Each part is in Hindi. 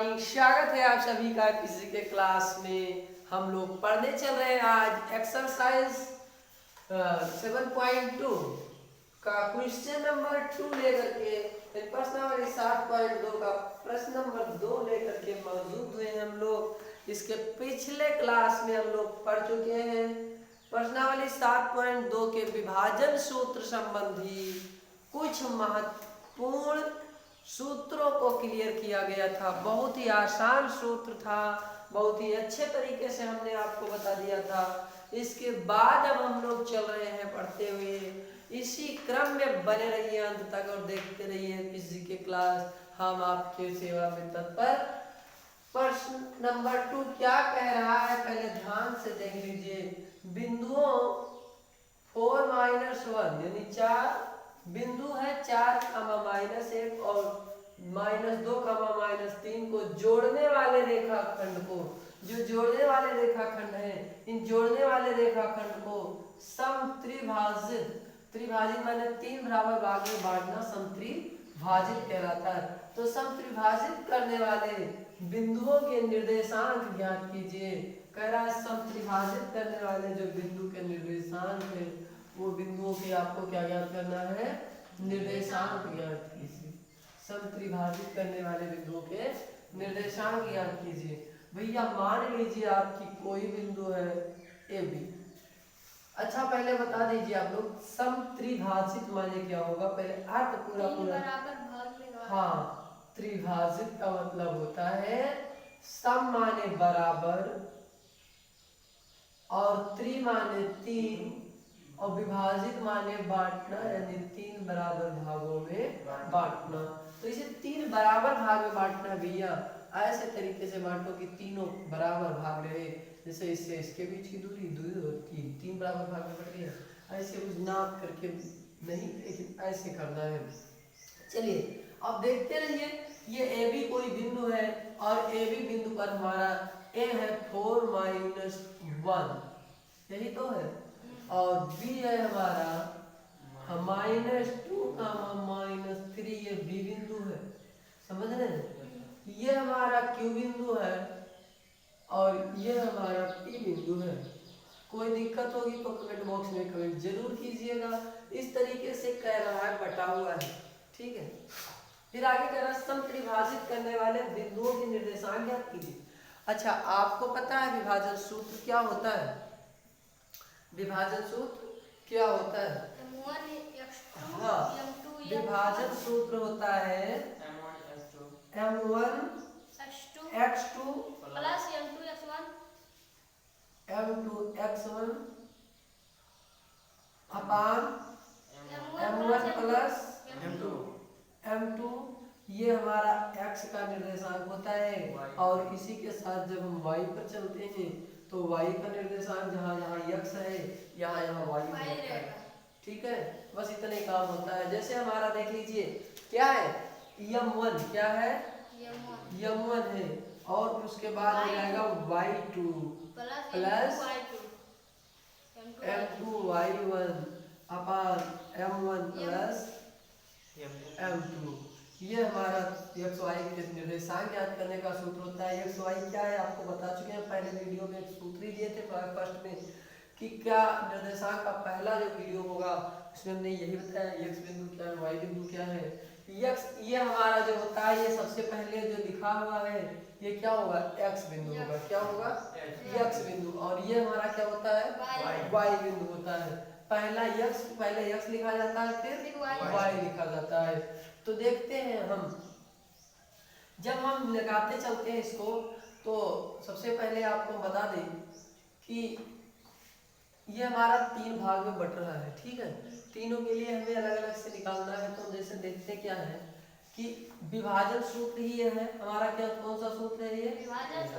मॉर्निंग। स्वागत है आप सभी का किसी के क्लास में। हम लोग पढ़ने चल रहे हैं आज एक्सरसाइज 7.2 का क्वेश्चन नंबर 2 लेकर के प्रश्न नंबर 7.2 का प्रश्न नंबर 2 लेकर के मौजूद हुए हैं हम लोग। इसके पिछले क्लास में हम लोग पढ़ चुके हैं प्रश्नावली 7.2 के विभाजन सूत्र संबंधी कुछ महत्वपूर्ण सूत्रों को क्लियर किया गया था। बहुत ही आसान सूत्र था, बहुत ही अच्छे तरीके से हमने आपको बता दिया था। इसके बाद अब हम लोग चल रहे हैं पढ़ते हुए। इसी क्रम में बने रहिए अंत तक और देखते रहिए किसी के क्लास। हम आपके सेवा में तत्पर। प्रश्न नंबर 2 क्या कह रहा है पहले ध्यान से देख लीजिए। बिंदुओं 4-1 यानी 4 बिंदु है 4, -1 और -2, -3 को जोड़ने वाले रेखाखंड को, जो जोड़ने वाले रेखाखंड है, इन जोड़ने वाले रेखाखंड को समत्रिभाजित, त्रिभाजित माने 3 बराबर भाग में बांटना समत्रिभाजित कहलाता है। तो समत्रिभाजित करने वाले बिंदुओं के निर्देशांक ज्ञात कीजिए। कह रहा है समत्रिभाजित करने वाले जो बिंदु के निर्देशांक है वो बिंदुओं के आपको क्या ज्ञात करना है, निर्देशांक ज्ञात कीजिए। समत्रिभाजित करने वाले बिंदुओं के निर्देशांक ज्ञात कीजिए। भैया मान लीजिए आपकी कोई बिंदु है ए बी। अच्छा पहले बता दीजिए आप लोग समत्रिभाजित माने क्या होगा, पहले अर्थ पूरा हाँ, त्रिभाजित का मतलब होता है सम माने बराबर और त्रि माने 3 और विभाजित माने बांटना, यानी 3 बराबर भागों में बांटना। तो इसे 3 बराबर भाग में बांटना है भैया। ऐसे तरीके से बांटो कि तीनों बराबर भाग रहे। जैसे इससे इसके बीच की दूरी 2 और 3 बराबर भाग में बट गया। ऐसे कुछ नाप करके नहीं, लेकिन ऐसे करना है। चलिए अब देखते रहिए। ये ए बी कोई बिंदु है और ए बी बिंदु पर हमारा ए है 4-1, यही तो है, और बी है हमारा -2, -3, ये बी बिंदु है। समझ रहे हैं? ये हमारा क्यू बिंदु है और ये हमारा पी बिंदु है। कोई दिक्कत होगी तो कमेंट बॉक्स में कमेंट जरूर कीजिएगा। इस तरीके से कह रहा है, बटा हुआ है, ठीक है। फिर आगे कह रहा है समत्रिभाजित करने वाले बिंदुओं के निर्देशांक ज्ञात कीजिए। अच्छा आपको पता है विभाजन सूत्र क्या होता है? विभाजन सूत्र क्या होता है? हाँ, विभाजन सूत्र होता है m1 x2 plus m2 x1 अपान m1 प्लस m2। ये हमारा x का निर्देशांक होता है और इसी के साथ जब हम y पर चलते हैं तो y का निर्देशांक जहाँ जहाँ x है यहाँ यहाँ y होता है। ठीक है, बस इतने काम होता है। जैसे हमारा देख लीजिए क्या है, m1 क्या है, m1 है और उसके बाद हो जाएगा y2 प्लस m2 y1 अपान m1 प्लस m2। ये हमारा x y के निर्देशांक ज्ञात करने का सूत्र होता है। x y क्या है आपको बता चुके हैं, पहले वीडियो में एक सूत्र ही दिए थे फर्स्ट में कि क्या निर्देशांक का पहला जो वीडियो होगा उसमें हमने यही बताया x बिंदु क्या है, y बिंदु क्या है। x ये हमारा जो होता है, ये सबसे पहले जो लिखा हुआ है ये क्या होगा, x बिंदु होगा। क्या होगा, x बिंदु। और ये हमारा क्या होता है, y बिंदु होता है। पहले x लिखा जाता है फिर y लिखा जाता है। तो देखते हैं हम, जब हम लगाते चलते हैं इसको तो सबसे पहले आपको बता दें कि ये हमारा 3 भाग में बट रहा है। ठीक है, तीनों के लिए हमें अलग अलग से निकालना है। तो जैसे देखते क्या है कि विभाजन सूत्र ही ये है हमारा। क्या कौन सा सूत्र है ये,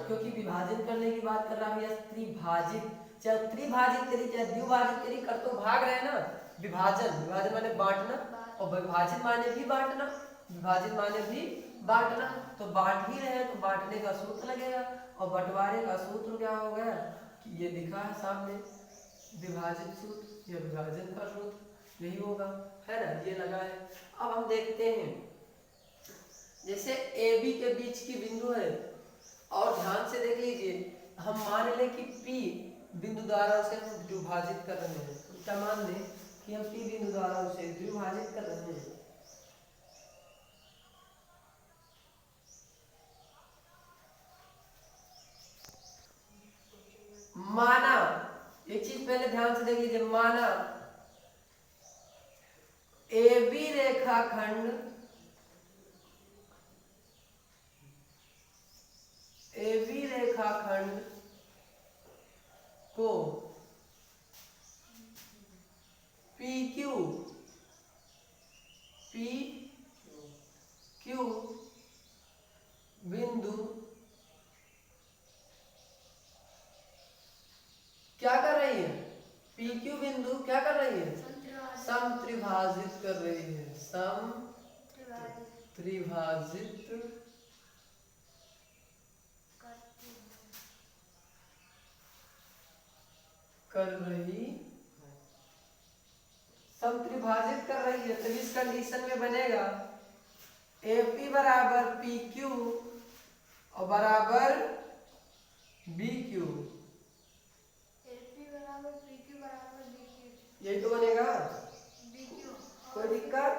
क्योंकि विभाजन करने की बात कर रहा है। त्रिभाजित, चाहे त्रिभाजित करी चाहे द्विभाजित करी, कर तो भाग रहे ना। विभाजन माने बांटना और विभाजित माने भी बांटना, विभाजित माने भी बांटना। तो बांट ही रहे तो बांटने का सूत्र लगेगा और बंटवारे का सूत्र क्या हो गया कि ये लिखा है सामने, विभाजित सूत्र या विभाजन का सूत्र यही होगा, है ना, ये लगा है। अब हम देखते हैं जैसे ए बी के बीच की बिंदु है और ध्यान से देख लीजिए, हम मान लें कि पी बिंदु द्वारा उसे हम द्विभाजित कर रहे हैं। तो क्या मान लें कि हम पी बिंदु द्वारा उसे द्विभाजित कर रहे हैं। माना, एक चीज पहले ध्यान से देख लीजिए, माना ए बी रेखाखंड को पी क्यू बिंदु क्या कर रही है, पी क्यू बिंदु क्या कर रही है, समत्रिभाजित कर रही है, समत्रिभाजित कर रही समत्रिभाजित कर रही है। तो इस कंडीशन में बनेगा AP बराबर PQ और बराबर BQ, यही तो बनेगा। कोई दिक्कत?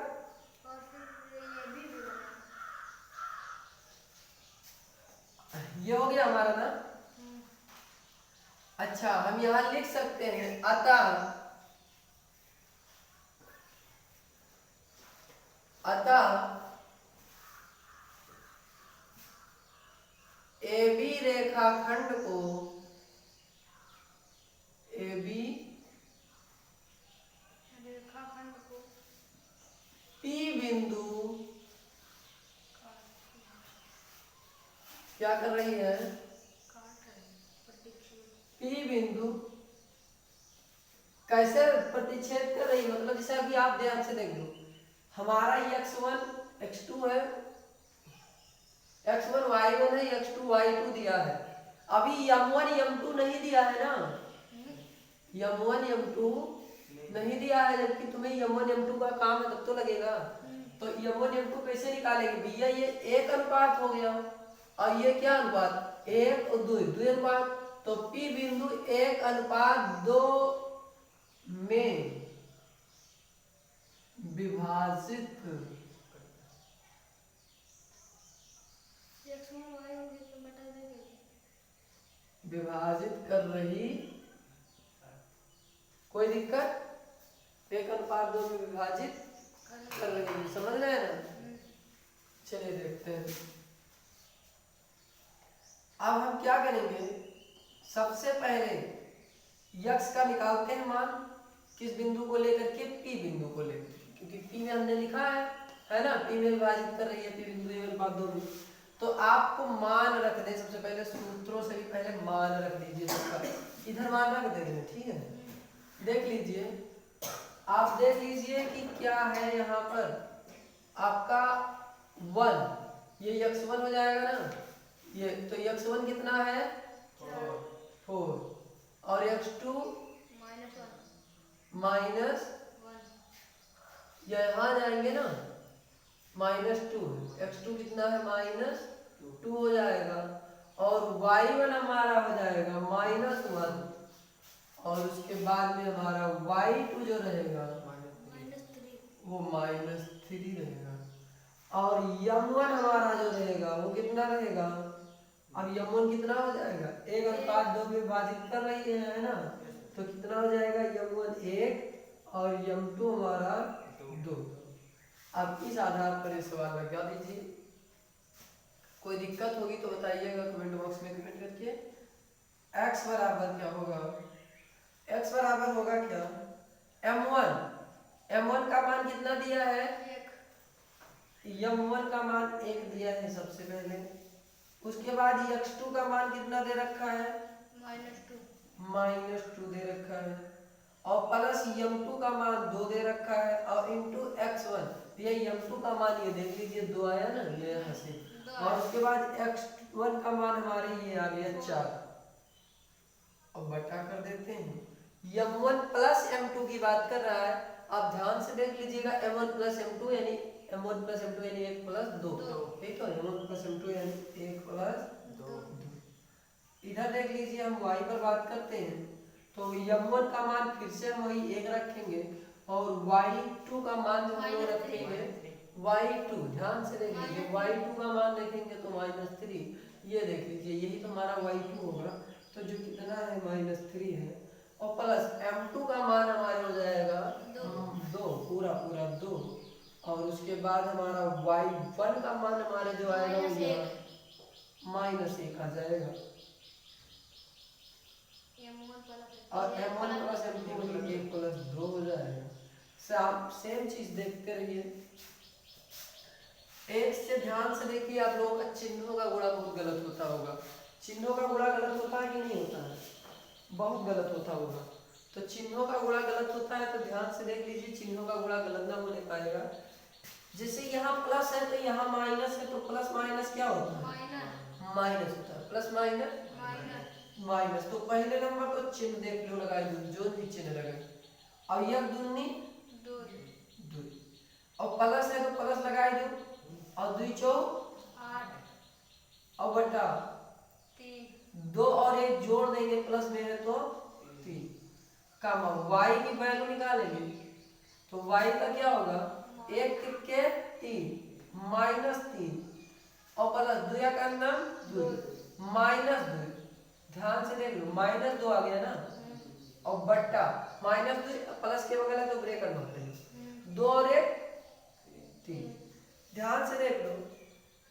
ये हो गया हमारा ना। अच्छा, हम यहाँ लिख सकते हैं अतः AB रेखाखंड को P बिंदु क्या कर रही है, P बिंदु कैसे प्रतिच्छेद कर रही है, मतलब जैसे अभी आप ध्यान से देख लो, हमारा x1 x2 है, x1 y1 है, x2 y2 दिया है। अभी m1 m2 नहीं दिया है ना, m1 m2 नहीं दिया है, जबकि तुम्हें m1 m2 का काम है तब तो लगेगा। तो m1 m2 कैसे निकालेंगे भैया, ये एक अनुपात हो गया और ये क्या अनुपात, 1 और 2 अनुपात। तो P बिंदु 1:2 में विभाजित कर रही, कोई दिक्कत, 1:2 में विभाजित कर रही है, समझ रहे हैं ना। चलिए देखते हैं। अब हम क्या करेंगे, सबसे पहले यक्स का निकालते हैं मान, किस बिंदु को लेकर के, पी बिंदु को लेकर, क्योंकि पी में हमने लिखा है ना, पी में विभाजित कर रही है पी बिंदु 1:2 में। तो आपको मान रख दे, सबसे पहले सूत्रों से भी पहले मान रख दीजिए सबका, इधर मान रख देंगे, ठीक है। देख लीजिए, आप देख लीजिए कि क्या है यहाँ पर आपका 1, ये x1 हो जाएगा ना, ये तो x1 कितना है 4 और x2 -1, यहाँ जाएंगे ना -2, x2 कितना है -2 हो जाएगा और y1 हमारा हो जाएगा -1 और उसके बाद में हमारा y2 जो रहेगा वो -3 रहेगा और m1 हमारा जो रहेगा वो कितना रहेगा, अब m1 कितना हो जाएगा, 1:2 में विभाजित कर रही है ना, तो कितना हो जाएगा m1 1 और m2 हमारा 2। अब इस आधार पर ये सवाल लगा दीजिए, कोई दिक्कत होगी तो बताइएगा कमेंट बॉक्स में कमेंट करके। x बराबर क्या होगा, x बराबर होगा क्या, m1 का मान कितना दिया है, m1 का मान 1 दिया है सबसे पहले, उसके बाद x2 का मान कितना दे रखा है, -2 दे रखा है और प्लस m2 का मान 2 दे रखा है और इंटू x1, ये m2 का मान ये देख लीजिए 2 आया ना, ये यहाँ से, और उसके बाद x1 का मान हमारे ये आ गया 4 और बटा कर देते हैं। m1 प्लस m2 की बात कर रहा है, आप ध्यान से देख लीजिएगा, m1 प्लस m2 यानी m1 प्लस m2 यानी 1 प्लस 2, ठीक है, m1 प्लस m2 यानी 1 प्लस 2। इधर देख लीजिए, हम y पर बात करते हैं तो m1 का मान फिर से हम वही 1 रखेंगे और y2 का मान जो हम लोग रखेंगे y2, ध्यान से देख लीजिए, y2 का मान देखेंगे तो -3, ये देख लीजिए यही तो हमारा y2 होगा, तो जो कितना है -3 है, और प्लस m2 का मान हमारे हो जाएगा 2, पूरा पूरा 2, और उसके बाद हमारा y1 का मान हमारे जो आएगा वो -1 आ जाएगा, और m1 प्लस m2 मतलब 1 प्लस 2 हो जाएगा। सेम चीज देखते रहिए। एक से ध्यान से देखिए, आप लोगों का चिन्हों का गुणा बहुत गलत होता होगा। चिन्हों का गुणा गलत होता है कि नहीं होता है? बहुत गलत होता होगा। तो चिन्हों का गुणा गलत होता है तो ध्यान से देख लीजिए, चिन्हों का गुणा गलत ना होने पाएगा। जैसे यहाँ प्लस है तो यहाँ माइनस है, तो प्लस माइनस क्या होता है? माइनस होता है। प्लस माइनस माइनस, तो पहले नंबर को चिन्ह देख लो, लगा दो, जो भी चिन्ह लगाए, और यह दूनी दो, और प्लस है तो प्लस लगाए दो, और 2 चौक 8, और बटा 3, 2 और 1 जोड़ देंगे, प्लस में है तो 3, कमा y की वैल्यू निकालेंगे तो y का क्या होगा? 1 तिक्के 3 -3, और प्लस 2 या का नाम 2 -2, ध्यान से देख लो, -2 आ गया ना, और बट्टा -2 प्लस के बगल है तो ब्रेकर मारते हैं, 2 और 1 3, ध्यान से देख लो,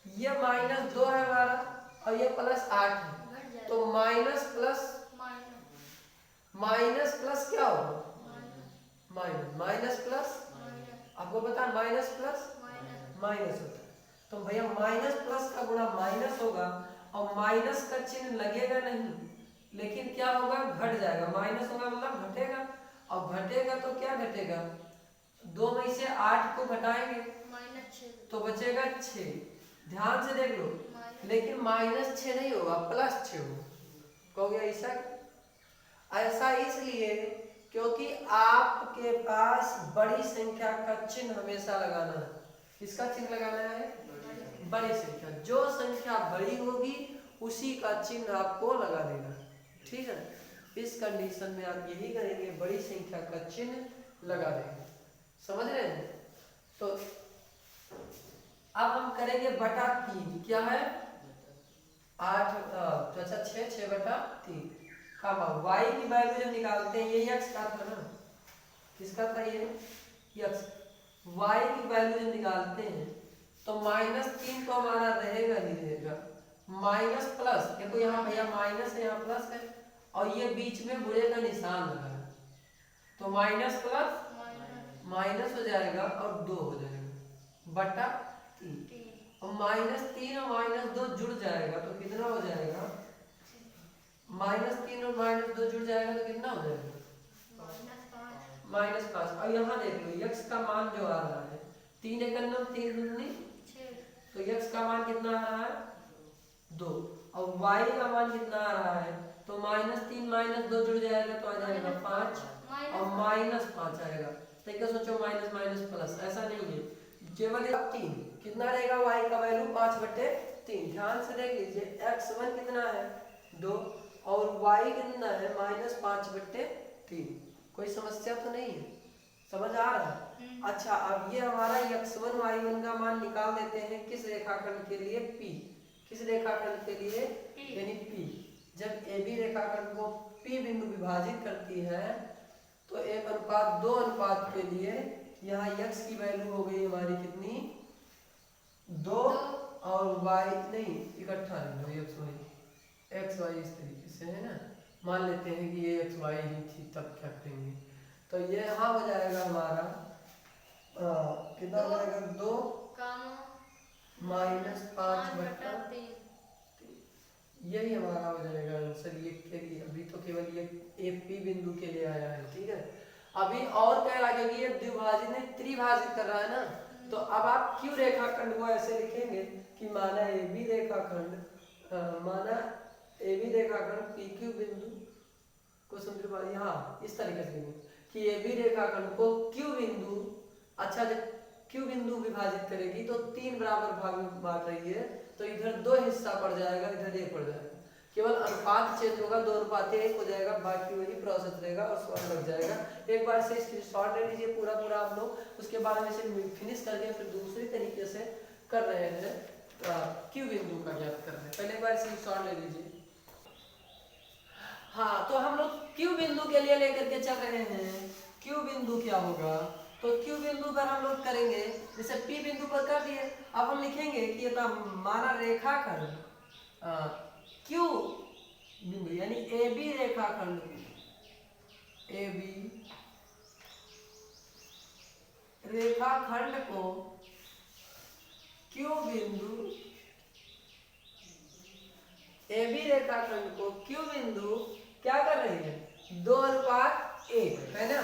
ये -2 है हमारा और ये +8 है, तो माइनस प्लस क्या होगा? माइनस प्लस, आपको पता है माइनस प्लस माइनस होता है, तो भैया माइनस प्लस का गुणा माइनस होगा, और माइनस का चिन्ह लगेगा नहीं, लेकिन क्या होगा? घट जाएगा। माइनस होगा मतलब घटेगा, और घटेगा तो क्या घटेगा? 2 में से 8 को घटाएंगे तो बचेगा 6, ध्यान से देख लो, लेकिन -6 नहीं होगा, +6 होगा। कहोगे ऐसा? ऐसा इसलिए क्योंकि आपके पास बड़ी संख्या का चिन्ह हमेशा लगाना है। किसका चिन्ह लगाना है? बड़ी संख्या। जो संख्या बड़ी होगी उसी का चिन्ह आपको लगा देना, ठीक है। इस कंडीशन में आप यही करेंगे, बड़ी संख्या का चिन्ह लगा देंगे, समझ रहे हैं? तो अब हम करेंगे बटा 3, क्या है? 8, तो अच्छा 6 बटा 3, कमा y की वैल्यू जब निकालते हैं, ये x का था ना, किसका था ये? x। y की वैल्यू जब निकालते हैं तो -3 तो हमारा रहेगा ही रहेगा, माइनस प्लस, देखो यहाँ भैया माइनस है, यहाँ प्लस है, और ये बीच में बुरे का निशान लगा है, तो माइनस प्लस माइनस हो जाएगा और 2 हो जाएगा बटा 3, और -3 और -2 जुड़ जाएगा तो कितना हो जाएगा? -3 और -2 जुड़ जाएगा तो कितना हो जाएगा? -5। और यहाँ देख लो, x का मान जो आ रहा है 3 एकम 3 दूनी 6, तो x का मान कितना आ रहा है? 2, और y का मान कितना आ रहा है? तो -3 -2 जुड़ जाएगा तो आ जाएगा 5, और -5 आएगा। तो क्या सोचो, माइनस माइनस प्लस, ऐसा नहीं है, केवल 3 कितना रहेगा? y का वैल्यू 5/3। ध्यान से देख लीजिए, x1 कितना है? 2, और y कितना है? -5/3। कोई समस्या तो नहीं है, समझ आ रहा है? अच्छा, अब ये हमारा x1 y1 का मान निकाल देते हैं किस रेखाखंड के लिए? p। किस रेखाखंड के लिए? यानी p। जब AB रेखाखंड को p बिंदु विभाजित करती है तो 1:2 के लिए यहाँ x की वैल्यू हो गई हमारी कितनी? 2, और y नहीं, इकट्ठा नहीं, x y इस तरीके से है ना, मान लेते हैं कि ये x y ही थी, तब क्या करेंगे? तो ये यहाँ हो जाएगा हमारा कितना हो जाएगा? 2 -5/3, यही हमारा हो जाएगा आंसर ये के लिए। अभी तो केवल ये p बिंदु के लिए आया है, ठीक है। अभी और कह रहा है क्योंकि ये द्विभाजित ने त्रिभाजित कर रहा है ना, तो अब आप क्यों रेखाखंड को ऐसे लिखेंगे कि माना AB रेखाखंड, PQ बिंदु को समझ, यहाँ इस तरीके से लिखेंगे कि AB रेखाखंड को Q बिंदु, अच्छा क्यू बिंदु विभाजित करेगी तो 3 बराबर भाग में बांट रही है, तो इधर 2 हिस्सा पड़ जाएगा, इधर 1 पड़ जाएगा, केवल अनुपात चेंज होगा, 2:1 हो जाएगा, बाकी वही प्रोसेस रहेगा और सॉल्व लग जाएगा। एक बार से स्क्रीनशॉट ले लीजिए पूरा पूरा आप लोग, उसके बाद में इसे फिनिश करके फिर दूसरी तरीके से कर रहे हैं, क्यू बिंदु का ज्ञात कर रहे हैं। पहले एक बार स्क्रीनशॉट ले लीजिए। हाँ, तो हम लोग क्यू बिंदु के लिए लेकर के चल रहे हैं। क्यू बिंदु क्या होगा, तो क्यू बिंदु पर हम लोग करेंगे, जैसे पी बिंदु पर कर दिए, अब हम लिखेंगे कि ये तो हमारा रेखाखंड क्यू बिंदु यानी ए बी रेखाखंड, ए बी रेखाखंड को क्यू बिंदु, ए बी रेखाखंड को क्यू बिंदु क्या कर रही है, 2:1 है ना,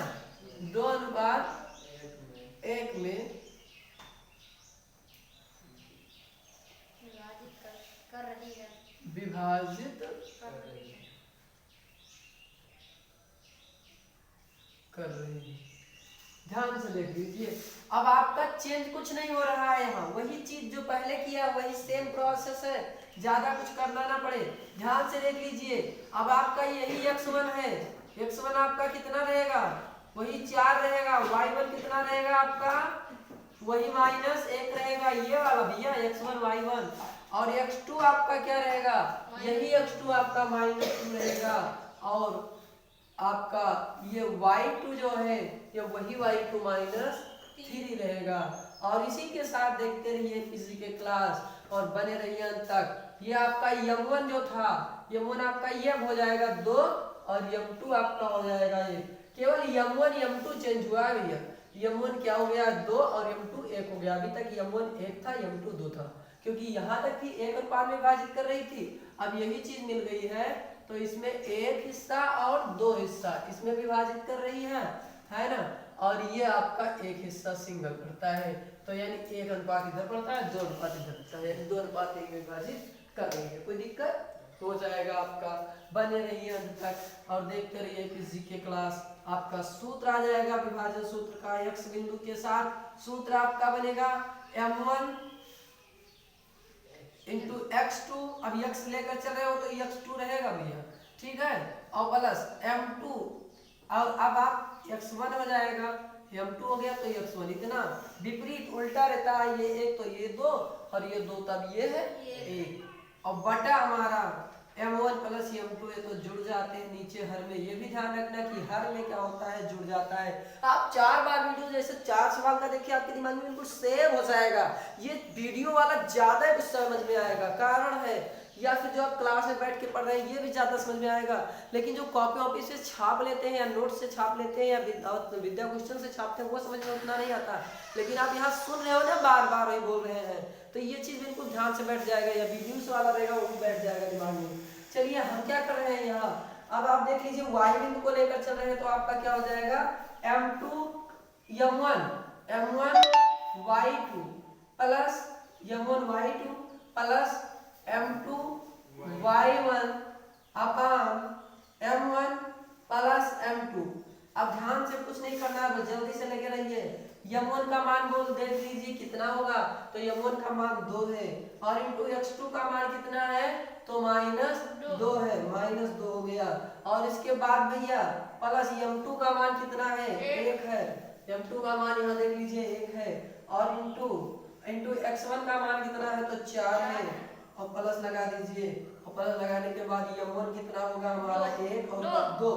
2:1 में विभाजित कर रही है। ध्यान से देख लीजिए, अब आपका चेंज कुछ नहीं हो रहा है, यहाँ वही चीज जो पहले किया वही सेम प्रोसेस है, ज्यादा कुछ करना ना पड़े। ध्यान से देख लीजिए, अब आपका यही x1 है, x1 आपका कितना रहेगा, वही 4 रहेगा, y1 कितना रहेगा आपका, वही -1 रहेगा, ये वाला भैया x1 y1, और x2 आपका क्या रहेगा, यही x2 आपका -2 रहेगा, और आपका ये y2 जो है ये वही y2 -3 रहेगा। और इसी के साथ देखते रहिए किसी के क्लास और बने रहिए अंत तक। ये आपका m1 जो था, m1 आपका ये हो जाएगा 2 और m2 आपका हो जाएगा 1। केवल m1 m2 चेंज हुआ है भैया, m1 क्या हो गया 2 और m2 1 हो गया। अभी तक m1 1 था, m2 2 था, क्योंकि यहाँ तक थी 1 अनुपात में विभाजित कर रही थी। अब यही चीज मिल गई है तो इसमें 1 हिस्सा और 2 हिस्सा इसमें विभाजित कर रही है ना, और ये आपका 1 हिस्सा सिंगल करता है, तो यानी 1 अनुपात इधर पड़ता है, 2 अनुपात इधर पड़ता है, 2:1 में विभाजित कर रही है। कोई दिक्कत हो जाएगा आपका, बने रहिए अंत तक और देखते रहिए किसी के क्लास। आपका सूत्र आ जाएगा विभाजन सूत्र का, x बिंदु के साथ सूत्र आपका बनेगा m1 इंटू x2, अब x लेकर चल रहे हो तो x2 रहेगा भैया, ठीक है, और प्लस m2, और अब आप x1 हो जाएगा, m2 हो गया तो x1, इतना विपरीत उल्टा रहता है, ये 1 तो ये 2 और ये 2 तब ये है 1, और बटा हमारा m1 प्लस m2 ये तो जुड़ जाते हैं नीचे हर में। ये भी ध्यान रखना कि हर में क्या होता है, जुड़ जाता है। आप 4 बार वीडियो जैसे 4 सवाल का देखिए, आपके दिमाग में बिल्कुल सेव हो जाएगा। ये वीडियो वाला ज्यादा कुछ समझ में आएगा, कारण है, या फिर जो आप क्लास में बैठ के पढ़ रहे हैं ये भी ज्यादा समझ में आएगा। लेकिन जो कॉपी वॉपी से छाप लेते हैं या नोट से छाप लेते हैं या विद्या क्वेश्चन से छापते हैं वो समझ में उतना नहीं आता। लेकिन आप यहाँ सुन रहे हो ना, बार बार वही बोल रहे हैं, तो ये चीज बिल्कुल ध्यान से बैठ जाएगा, या वीडियो वाला रहेगा वो भी बैठ जाएगा दिमाग में। चलिए हम क्या कर रहे हैं यहाँ, अब आप देख लीजिए y बिंदु को लेकर चल रहे हैं तो आपका क्या हो जाएगा m2 m1 y2 plus m1 y2 plus m2 y1 अपान m1 प्लस m2। अब ध्यान से कुछ नहीं करना है, जल्दी से लगे रहिए। m1 का मान बोल देख लीजिए कितना होगा, तो m1 का मान 2 है, और इंटू x2 का मान कितना है, तो -2 है, -2 हो गया। और इसके बाद भैया प्लस m2 का मान कितना है, 1 है, m2 का मान यहाँ देख लीजिए 1 है, और इंटू x1 का मान कितना है, तो 4 है, और प्लस लगा दीजिए, और प्लस लगाने के बाद m1 कितना होगा हमारा 1 और 2,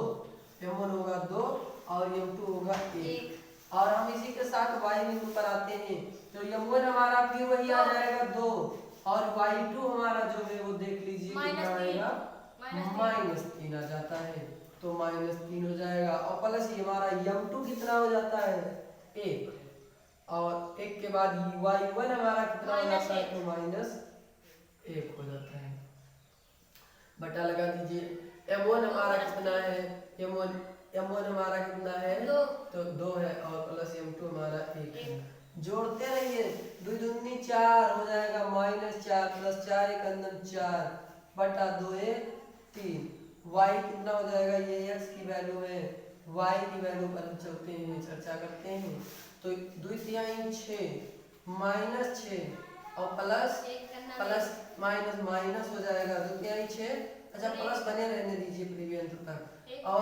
m1 होगा 2 और m2 होगा 1। और हम इसी के साथ y बिंदु पर आते हैं, तो m1 हमारा फिर वही आ जाएगा 2, और y2 हमारा जो है वो देख लीजिए कितना आएगा, -3 आ जाता है, तो -3 हो जाएगा, और प्लस ये हमारा m2 कितना हो जाता है 1, और 1 के बाद y1 हमारा कितना हो जाता है, तो -1 हो जाता है। बटा लगा दीजिए, m1 हमारा कितना है, m1 हमारा कितना है, तो 2 है, और प्लस m2 हमारा 1 है। जोड़ते रहिए, 2 दूनी 4 हो जाएगा, -4 प्लस 4 1 अंदर 4 बटा 2 1 3। y कितना हो जाएगा, ये x की वैल्यू है, y की वैल्यू पर हम चलते हैं, चर्चा करते हैं। तो 2/3 माइनस 6 और प्लस प्लस माइनस माइनस हो जाएगा 2/3 6। अच्छा प्लस बने रहने दीजिए प्रीवियंत तक और